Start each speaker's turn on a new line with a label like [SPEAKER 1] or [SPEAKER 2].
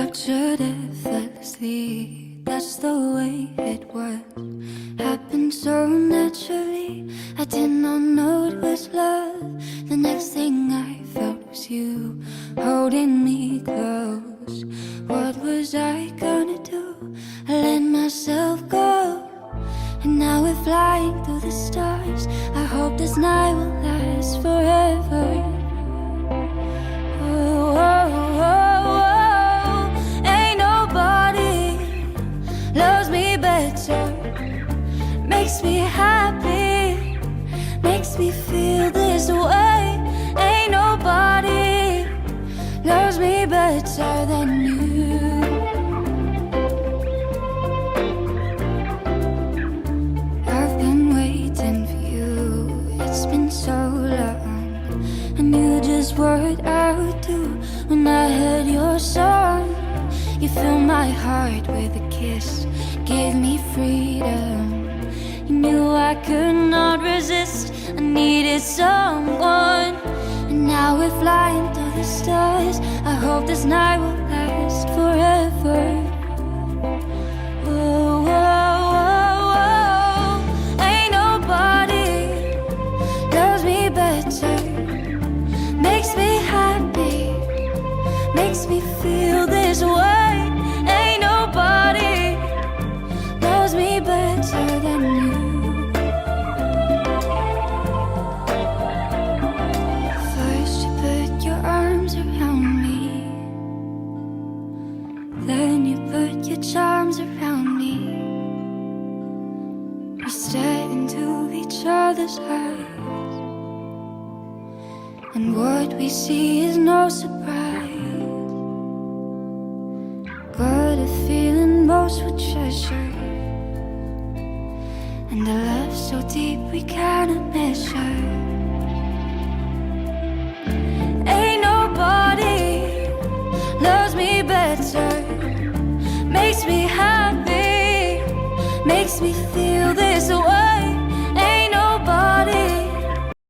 [SPEAKER 1] captured effortlessly. That's the way it was. Happened so naturally. I did not know it was love. The next thing I felt was you holding me close. What was I gonna do? I let myself go, and now we're flying through the stars. I hope this night will last forever. Oh, oh, oh, oh. Ain't nobody loves me better, makes me happy, makes me feel this way. Ain't nobody loves me better than you. I've been waiting for you, it's been so long, and you just what I would do when I heard your song. You filled my heart with a kiss, gave me freedom. You knew I could not resist, I needed someone. And now we're flying through the stars. I hope this night will last forever. Oh, oh, oh, oh. Ain't nobody loves me better, makes me happy, makes me feel this way. Ain't nobody loves me better than you. First you put your arms around me, then you put your charms around me. We stare into each other's eyes, and what we see is no surprise. Got a feeling most would treasure, and a love so deep we cannot measure. Ain't nobody loves me better, makes me happy, makes me feel this way.